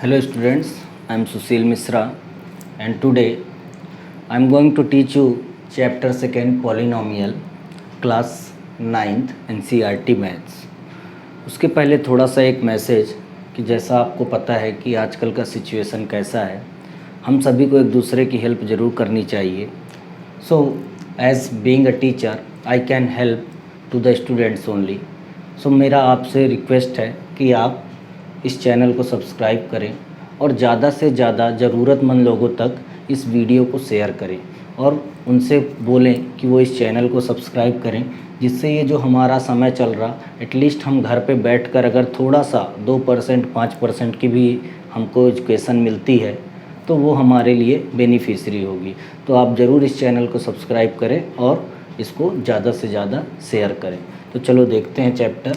Hello students, I am Sushil Misra and today I am going to teach you chapter 2 polynomial class 9th NCERT Maths। उसके पहले थोड़ा सा एक message कि जैसा आपको पता है कि आजकल का सिचुएशन कैसा है, हम सभी को एक दूसरे की हेल्प ज़रूर करनी चाहिए। So as being a teacher I can help to the students only. So मेरा आपसे रिक्वेस्ट है कि आप इस चैनल को सब्सक्राइब करें और ज़्यादा से ज़्यादा ज़रूरतमंद लोगों तक इस वीडियो को शेयर करें और उनसे बोलें कि वो इस चैनल को सब्सक्राइब करें, जिससे ये जो हमारा समय चल रहा एटलीस्ट हम घर पे बैठकर अगर थोड़ा सा 2% 5% की भी हमको एजुकेशन मिलती है तो वो हमारे लिए बेनिफिशरी होगी। तो आप ज़रूर इस चैनल को सब्सक्राइब करें और इसको ज़्यादा से ज़्यादा शेयर करें। तो चलो देखते हैं चैप्टर।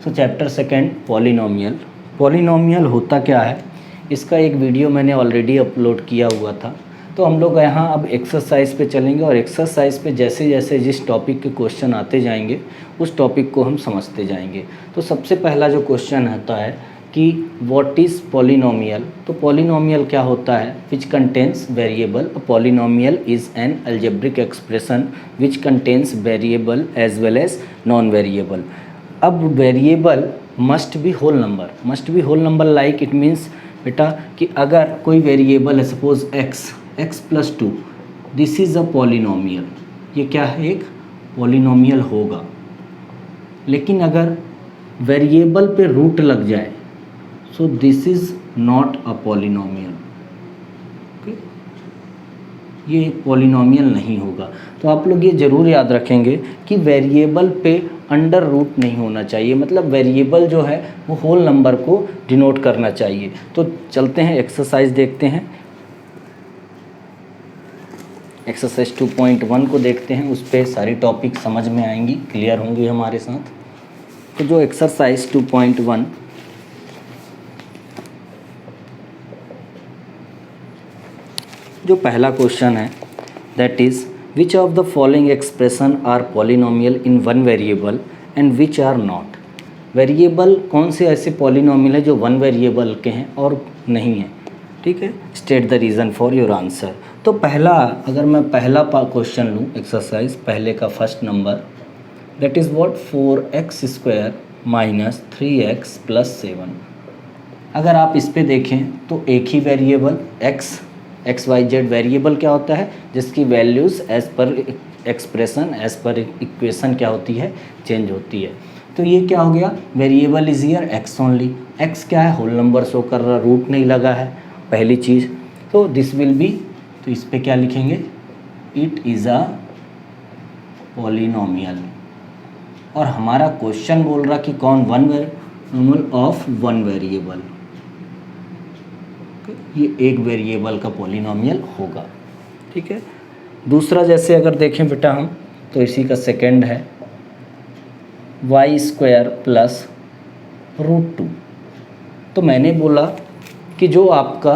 Chapter 2 polynomial. पॉलिनोमियल होता क्या है, इसका एक वीडियो मैंने ऑलरेडी अपलोड किया हुआ था। तो हम लोग यहाँ अब एक्सरसाइज पे चलेंगे और एक्सरसाइज पे जैसे जैसे जिस टॉपिक के क्वेश्चन आते जाएंगे उस टॉपिक को हम समझते जाएंगे। तो सबसे पहला जो क्वेश्चन आता है कि व्हाट इज़ पॉलिनोमियल। तो पॉलिनोमियल क्या होता है, which contains variable. Polynomial is an algebraic expression which contains variable as well as non variable. अब variable must be whole number. Must be whole number like it means बेटा कि अगर कोई variable है suppose x plus 2, this is a polynomial. ये क्या है, एक पॉलिनोमियल होगा। लेकिन अगर वेरिएबल पे रूट लग जाए so this is not a polynomial. ये एक पॉलिनोमियल नहीं होगा। तो आप लोग ये ज़रूर याद रखेंगे कि वेरिएबल पे अंडर रूट नहीं होना चाहिए, मतलब वेरिएबल जो है वो होल नंबर को डिनोट करना चाहिए। तो चलते हैं एक्सरसाइज देखते हैं। एक्सरसाइज 2.1 को देखते हैं, उस पर सारी टॉपिक समझ में आएंगी, क्लियर होंगी हमारे साथ। तो जो एक्सरसाइज 2.1 जो पहला क्वेश्चन है that is which of the following expression are polynomial in one variable and which are not. Variable कौन से ऐसे पॉलिनोमियल है जो वन वेरिएबल के हैं और नहीं है, ठीक है। State the reason for your answer. तो पहला, अगर मैं पहला क्वेश्चन लूँ एक्सरसाइज पहले का first number that is what 4x² minus 3x plus 7। अगर आप इस पे देखें तो एक ही variable x y z variable क्या होता है जिसकी values as per expression as per equation क्या होती है, चेंज होती है। तो ये क्या हो गया, variable is here x only. X क्या है, होल नंबर शो कर रहा, रूट नहीं लगा है, पहली चीज़। तो दिस विल बी, तो इस पे क्या लिखेंगे, इट इज़ अ पॉलिनोमियल। और हमारा क्वेश्चन बोल रहा कि कौन, one variable of one variable, ये एक वेरिएबल का पॉलिनोमियल होगा, ठीक है। दूसरा जैसे अगर देखें बेटा हम, तो इसी का सेकंड है y² प्लस √2। तो मैंने बोला कि जो आपका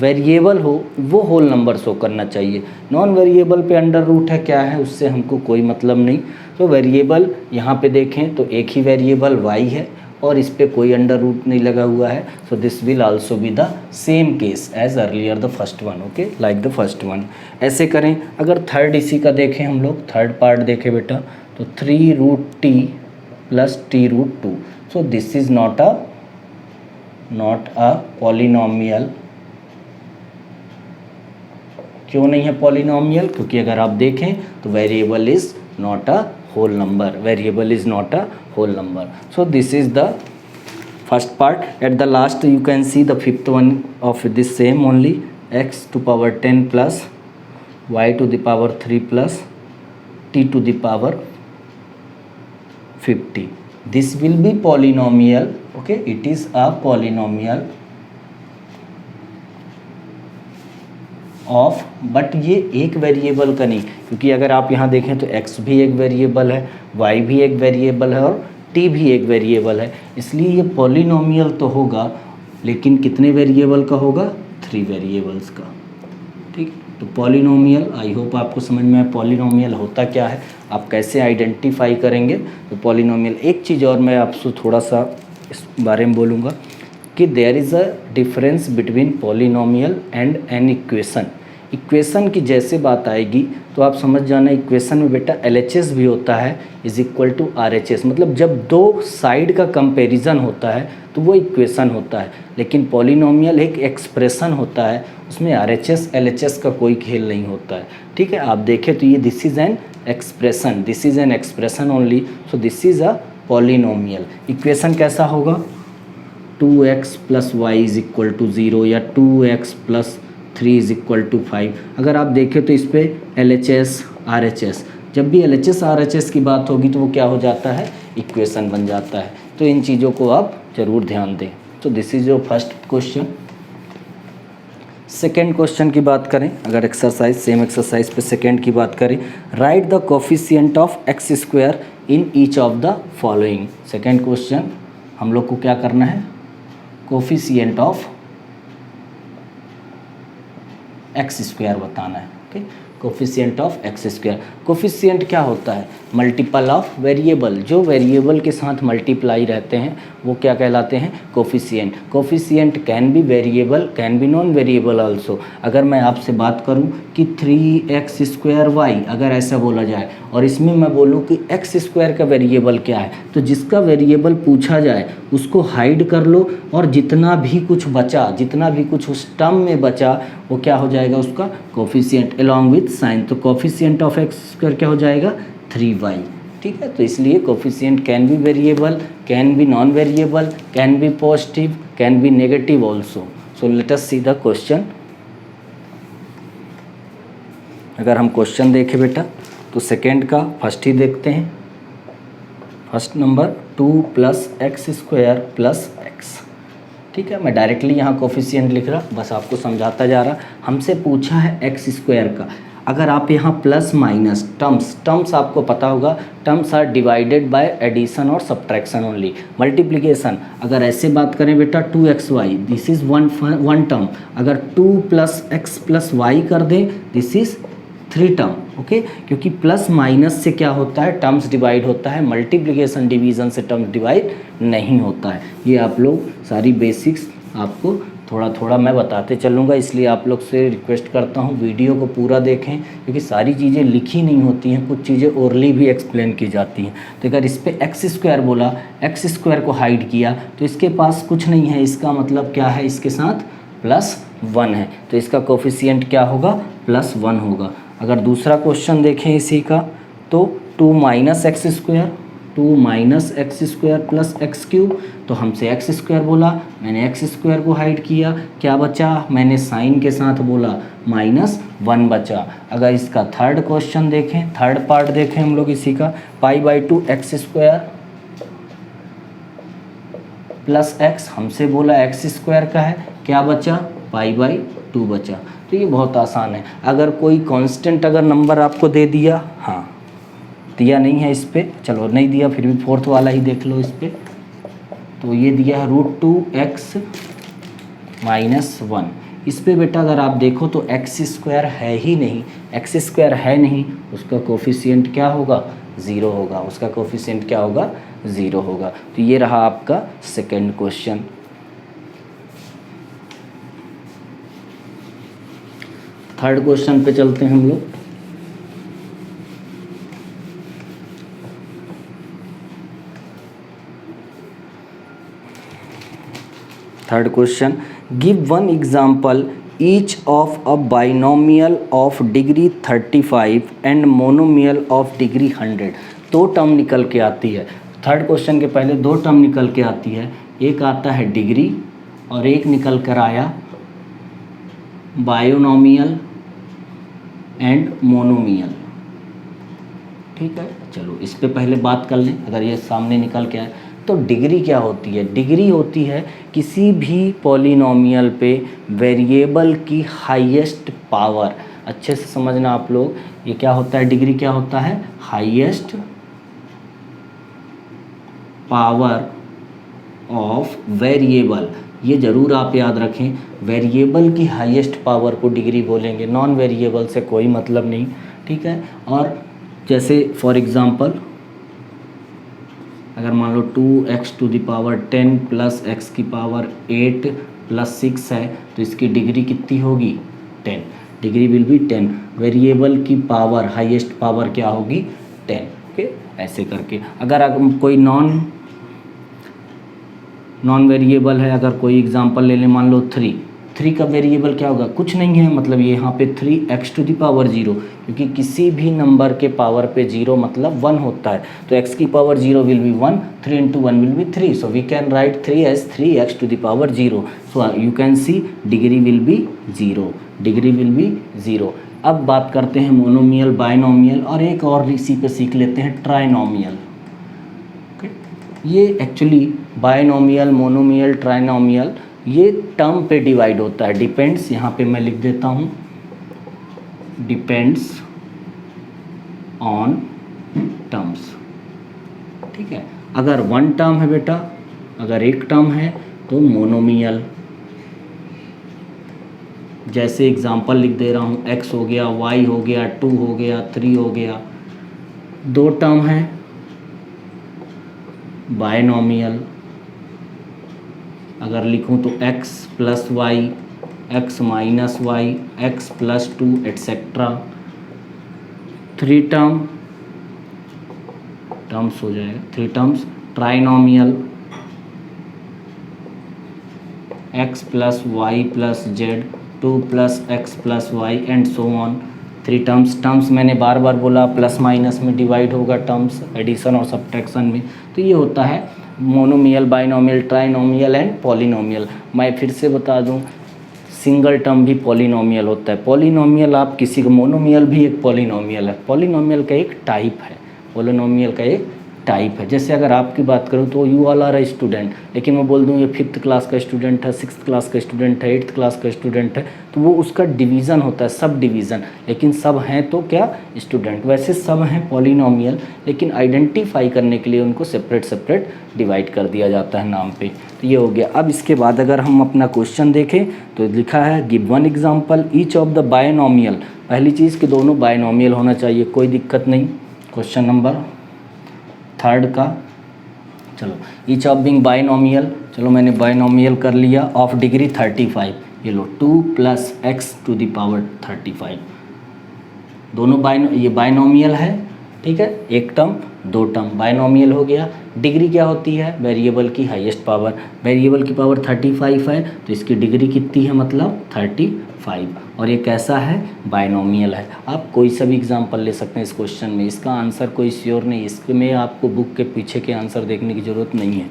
वेरिएबल हो वो होल नंबर शो करना चाहिए। नॉन वेरिएबल पे अंडर रूट है, क्या है, उससे हमको कोई मतलब नहीं। तो वेरिएबल यहाँ पे देखें तो एक ही वेरिएबल y है और इस पे कोई अंडर रूट नहीं लगा हुआ है। So this will also be the same case as earlier the first one, okay, like the first one. ऐसे करें। अगर थर्ड इसी का देखें हम लोग, थर्ड पार्ट देखें बेटा, तो 3√t plus t√2। So this is not a polynomial. क्यों नहीं है पॉलिनोमियल, क्योंकि अगर आप देखें तो variable is not a whole number, variable is not a whole number. So this is the first part. At the last you can see the fifth one of this same only, x to power 10 plus y to the power 3 plus t to the power 50. This will be polynomial, okay, it is a polynomial of, but ये एक variable का नहीं, क्योंकि अगर आप यहाँ देखें तो x भी एक वेरिएबल है, y भी एक वेरिएबल है और t भी एक वेरिएबल है। इसलिए ये पॉलिनोमियल तो होगा, लेकिन कितने वेरिएबल का होगा, 3 वेरिएबल्स का, ठीक। तो पॉलिनोमियल, आई होप आपको समझ में आया पॉलिनोमियल होता क्या है, आप कैसे आइडेंटिफाई करेंगे। तो पॉलिनोमियल, एक चीज़ और मैं आपसे थोड़ा सा इस बारे में बोलूँगा कि there is a difference between polynomial and an equation. Equation की जैसे बात आएगी तो आप समझ जाना इक्वेशन में बेटा LHS भी होता है इज इक्वल टू RHS, मतलब जब दो साइड का कंपैरिजन होता है तो वो इक्वेशन होता है। लेकिन पॉलिनोमियल एक एक्सप्रेशन होता है, उसमें RHS LHS का कोई खेल नहीं होता है। ठीक है, आप देखें तो ये this is an expression, this is an expression only, so this is a polynomial. Equation कैसा होगा 2x + y is equal to 0 या 2x + 3 इज इक्वल टू 5। अगर आप देखें तो इस पर LHS RHS, जब भी LHS RHS की बात होगी तो वो क्या हो जाता है, इक्वेशन बन जाता है। तो इन चीज़ों को आप ज़रूर ध्यान दें। तो this is your first question. Second question की बात करें, अगर एक्सरसाइज सेम एक्सरसाइज पे सेकेंड की बात करें, right the coefficient of x² in each of the following. Second question हम लोग को क्या करना है, कोफिशिएंट ऑफ x² बताना है। Okay, coefficient of x²। Coefficient क्या होता है, मल्टीपल ऑफ वेरिएबल, जो वेरिएबल के साथ मल्टीप्लाई रहते हैं वो क्या कहलाते हैं, coefficient. Coefficient can be variable, can be non variable also. अगर मैं आपसे बात करूं कि 3x²y, अगर ऐसा बोला जाए और इसमें मैं बोलूं कि x² का वेरिएबल क्या है, तो जिसका वेरिएबल पूछा जाए उसको हाइड कर लो और जितना भी कुछ बचा, जितना भी कुछ उस टर्म में बचा वो क्या हो जाएगा, उसका कोफिशिएंट अलॉन्ग विथ साइन। तो कोफिशिएंट ऑफ x² क्या हो जाएगा, 3y। ठीक है, तो इसलिए coefficient can be variable, can be non variable, can be positive, can be negative also. So let us see the question. अगर हम क्वेश्चन देखें बेटा तो सेकेंड का फर्स्ट ही देखते हैं। First number 2 + x² + x। ठीक है, मैं डायरेक्टली यहाँ कोफिशिएंट लिख रहा, बस आपको समझाता जा रहा। हमसे पूछा है x² का। अगर आप यहाँ प्लस माइनस टर्म्स आपको पता होगा, terms are divided by addition और सब्ट्रैक्शन ओनली। मल्टीप्लिकेशन अगर ऐसे बात करें बेटा 2xy, this is one term. अगर 2 + x + y कर दें, दिस इज़ 3 टर्म। ओके, क्योंकि प्लस माइनस से क्या होता है, टर्म्स डिवाइड होता है, मल्टीप्लिकेशन डिवीज़न से टर्म्स डिवाइड नहीं होता है। ये आप लोग सारी बेसिक्स आपको थोड़ा थोड़ा मैं बताते चलूँगा, इसलिए आप लोग से रिक्वेस्ट करता हूँ वीडियो को पूरा देखें, क्योंकि सारी चीज़ें लिखी नहीं होती हैं, कुछ चीज़ें ओरली भी एक्सप्लेन की जाती हैं। तो अगर इस पर x² बोला, x² को हाइड किया तो इसके पास कुछ नहीं है, इसका मतलब क्या है, इसके साथ +1 है, तो इसका कोफिशिएंट क्या होगा, +1 होगा। अगर दूसरा क्वेश्चन देखें इसी का तो 2 - x², 2 - x² + x³, तो हमसे x² बोला, मैंने x² को हाइड किया, क्या बचा, मैंने साइन के साथ बोला -1 बचा। अगर इसका थर्ड क्वेश्चन देखें, थर्ड पार्ट देखें हम लोग इसी का, π/2 x² + x, हमसे बोला x² का है, क्या बचा, π/2 बचा। तो ये बहुत आसान है। अगर कोई कांस्टेंट अगर नंबर आपको दे दिया, हाँ दिया नहीं है इस पर, चलो नहीं दिया फिर भी फोर्थ वाला ही देख लो इस पर, तो ये दिया है √2x - 1। इस पे बेटा अगर आप देखो तो x² है ही नहीं, x² है नहीं, उसका कोफिशिएंट क्या होगा, 0 होगा, उसका कोफिशिएंट क्या होगा, 0 होगा। तो ये रहा आपका सेकेंड क्वेश्चन। थर्ड क्वेश्चन पे चलते हैं हम लोग। Third question, give one example each of a binomial of degree 35 and monomial of degree 100। 2 term निकल के आती है। थर्ड क्वेश्चन के पहले 2 टर्म निकल के आती है, एक आता है डिग्री और एक निकल कर आया बायोनोमियल एंड मोनोमियल। ठीक है, चलो इस पे पहले बात कर लें। अगर ये सामने निकल के आए तो डिग्री क्या होती है, डिग्री होती है किसी भी पॉलिनोमियल पे वेरिएबल की हाईएस्ट पावर। अच्छे से समझना आप लोग, ये क्या होता है, डिग्री क्या होता है, हाईएस्ट पावर ऑफ वेरिएबल। ये ज़रूर आप याद रखें, वेरिएबल की हाईएस्ट पावर को डिग्री बोलेंगे, नॉन वेरिएबल से कोई मतलब नहीं। ठीक है, और जैसे फॉर एग्ज़ाम्पल अगर मान लो 2x to the power 10 plus x की पावर 8 प्लस 6 है तो इसकी डिग्री कितनी होगी 10, डिग्री विल बी 10। वेरिएबल की पावर हाईएस्ट पावर क्या होगी 10। ओके, ऐसे करके अगर कोई नॉन वेरिएबल है, अगर कोई एग्जांपल ले लें, मान लो 3 का वेरिएबल क्या होगा, कुछ नहीं है, मतलब ये यहाँ पे 3x टू द पावर 0, क्योंकि किसी भी नंबर के पावर पे 0 मतलब 1 होता है, तो x की power 0 will be 1, 3 into 1 will be 3, so we can write 3 as 3x to the power 0, so you can see degree will be 0, degree will be 0। अब बात करते हैं मोनोमियल, बायनोमियल और एक और इसी पे सीख लेते हैं ट्राइनोमियल। ये एक्चुअली बायनोमियल, मोनोमियल, ट्राइनोमियल ये टर्म पे डिवाइड होता है, डिपेंड्स, यहाँ पे मैं लिख देता हूँ डिपेंड्स ऑन टर्म्स। ठीक है, अगर वन टर्म है बेटा, अगर एक टर्म है तो मोनोमियल, जैसे एग्जांपल लिख दे रहा हूँ, x हो गया, y हो गया, 2 हो गया, 3 हो गया। दो टर्म है बायनोमियल, अगर लिखूं तो x plus Y, x minus Y, x plus 2 etcetera. 3 terms हो जाएगा, 3 terms. Trinomial, x plus Y plus Z, 2 plus X plus Y and so on. 3 terms मैंने बार बार बोला, प्लस माइनस में डिवाइड होगा टर्म्स, एडिशन और सब्ट्रैक्शन में। तो ये होता है monomial, binomial, trinomial and polynomial. मैं फिर से बता दूं, सिंगल टर्म भी पॉलिनोमियल होता है। पॉलिनोमियल आप किसी को, मोनोमियल भी एक पॉलिनोमियल है, पॉलिनोमियल का एक टाइप है, पॉलिनोमियल का एक टाइप है। जैसे अगर आपकी बात करूं तो you all are a student, लेकिन मैं बोल दूं ये 5th क्लास का स्टूडेंट है, 6th क्लास का स्टूडेंट है, 8th क्लास का स्टूडेंट है, तो वो उसका डिवीज़न होता है, सब डिवीज़न, लेकिन सब हैं तो क्या स्टूडेंट। वैसे सब हैं पॉलिनोमियल, लेकिन आइडेंटिफाई करने के लिए उनको सेपरेट डिवाइड कर दिया जाता है नाम पे। तो ये हो गया। अब इसके बाद अगर हम अपना क्वेश्चन देखें तो लिखा है give one example each of the binomial. पहली चीज़ कि दोनों बायनोमियल होना चाहिए, कोई दिक्कत नहीं। क्वेश्चन नंबर 3 का, चलो ईच ऑफ बिंग बायनोमियल, चलो मैंने बायनोमियल कर लिया, ऑफ डिग्री 35, ये लो 2 plus X to the power 35, दोनों ये बायनोमियल है। ठीक है, एक टर्म दो टर्म बायनोमियल हो गया। डिग्री क्या होती है, वेरिएबल की हाईएस्ट पावर, वेरिएबल की पावर 35 है तो इसकी डिग्री कितनी है, मतलब 35, और ये कैसा है, बायनोमियल है। आप कोई सा भी एग्जांपल ले सकते हैं इस क्वेश्चन में, इसका आंसर कोई श्योर नहीं, इसमें आपको बुक के पीछे के आंसर देखने की ज़रूरत नहीं है।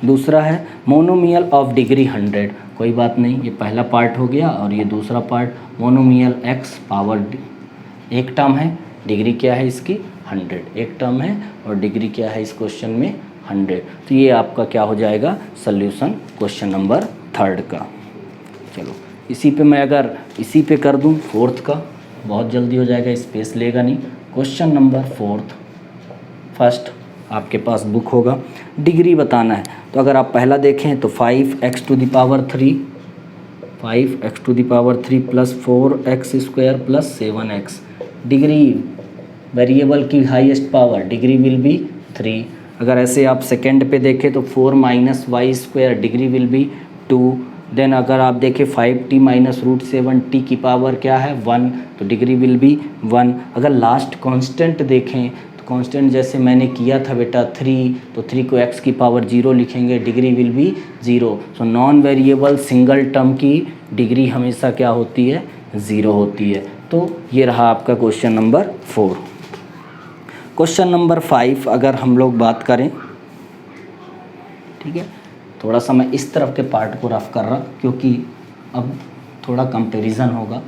दूसरा है मोनोमियल ऑफ डिग्री 100, कोई बात नहीं, ये पहला पार्ट हो गया। और ये दूसरा पार्ट मोनोमियल एक्स पावर, एक टर्म है, डिग्री क्या है इसकी 100, एक टर्म है और डिग्री क्या है इस क्वेश्चन में 100। तो ये आपका क्या हो जाएगा, सल्यूशन क्वेश्चन नंबर 3 का। चलो इसी पे मैं अगर इसी पे कर दूं 4th का, बहुत जल्दी हो जाएगा, स्पेस लेगा नहीं। क्वेश्चन नंबर 4th, फर्स्ट आपके पास बुक होगा, डिग्री बताना है। तो अगर आप पहला देखें तो 5x to the power 3, 5x to the power 3 plus 4x square plus 7x, degree variable की highest power, degree will be 3। अगर ऐसे आप सेकेंड पे देखें तो 4 minus y square, degree will be 2। Then अगर आप देखें 5t माइनस रूट 7t की पावर क्या है 1, तो डिग्री विल बी 1। अगर लास्ट कांस्टेंट देखें तो कांस्टेंट जैसे मैंने किया था बेटा 3, तो 3 को x की पावर 0 लिखेंगे, degree will be 0। So non variable single term की डिग्री हमेशा क्या होती है, 0 होती है। तो ये रहा आपका क्वेश्चन नंबर 4। क्वेश्चन नंबर 5 अगर हम लोग बात करें, ठीक है, थोड़ा सा मैं इस तरफ के पार्ट को रफ कर रहा क्योंकि अब थोड़ा कंपैरिजन होगा।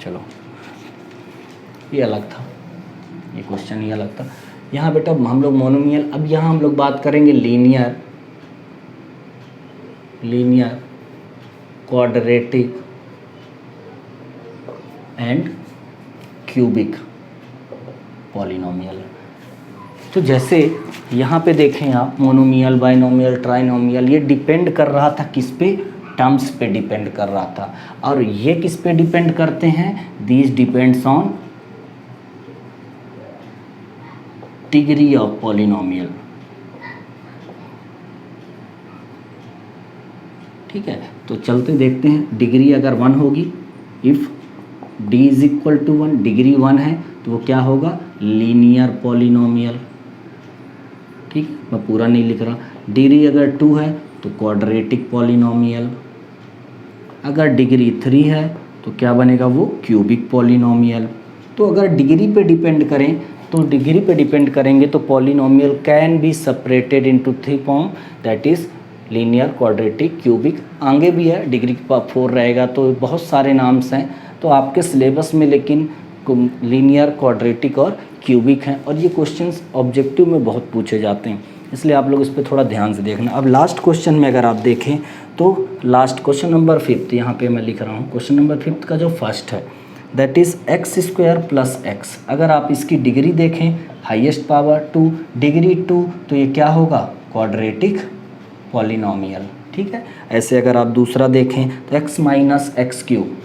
चलो ये अलग था, ये क्वेश्चन ये अलग था। यहाँ बेटा हम लोग मोनोमियल, अब यहाँ हम लोग बात करेंगे linear, quadratic and cubic polynomial. तो जैसे यहाँ पे देखें आप, मोनोमियल, बाइनोमियल, ट्राइनोमियल, ये डिपेंड कर रहा था किस पे, टर्म्स पे डिपेंड कर रहा था। और ये किस पे डिपेंड करते हैं, these depends on degree of polynomial. ठीक है, तो चलते देखते हैं। डिग्री अगर 1 होगी, if d is equal to 1, degree 1 है तो वो क्या होगा, लीनियर पॉलिनोमियल। ठीक है, मैं पूरा नहीं लिख रहा। डिग्री अगर 2 है तो क्वाड्रेटिक पॉलिनोमियल। अगर डिग्री 3 है तो क्या बनेगा, वो क्यूबिक पॉलिनोमियल। तो अगर डिग्री पे डिपेंड करें तो डिग्री पे डिपेंड करेंगे तो polynomial can be separated into 3 form, that is linear, quadratic, cubic. आगे भी है, डिग्री के पास 4 रहेगा तो बहुत सारे नाम्स हैं। तो आपके सिलेबस में लेकिन लीनियर, क्वाड्रेटिक और क्यूबिक हैं, और ये क्वेश्चंस ऑब्जेक्टिव में बहुत पूछे जाते हैं, इसलिए आप लोग इस पर थोड़ा ध्यान से देखना। अब लास्ट क्वेश्चन में अगर आप देखें तो लास्ट क्वेश्चन नंबर 5 यहाँ पे मैं लिख रहा हूँ। क्वेश्चन नंबर 5 का जो फर्स्ट है, that is x square plus x. अगर आप इसकी डिग्री देखें, हाईएस्ट पावर 2, डिग्री 2, तो ये क्या होगा, क्वाड्रेटिक पॉलिनोमियल। ठीक है, ऐसे अगर आप दूसरा देखें तो x minus x cube,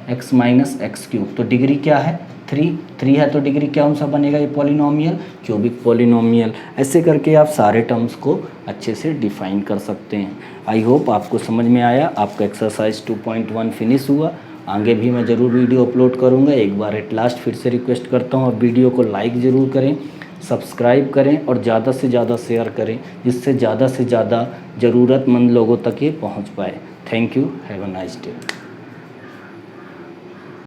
x minus x cube, तो डिग्री क्या है, 3 है, तो डिग्री क्या सा बनेगा, ये पॉलिनोमियल, क्यूबिक पॉलिनोमियल। ऐसे करके आप सारे टर्म्स को अच्छे से डिफाइन कर सकते हैं। आई होप आपको समझ में आया। आपका एक्सरसाइज 2.1 फिनिश हुआ। आगे भी मैं ज़रूर वीडियो अपलोड करूँगा। एक बार एट लास्ट फिर से रिक्वेस्ट करता हूँ, और वीडियो को लाइक ज़रूर करें, सब्सक्राइब करें और ज़्यादा से ज़्यादा शेयर करें, जिससे ज़्यादा से ज़्यादा ज़रूरतमंद लोगों तक ये पहुँच पाए। Thank you, have a nice day.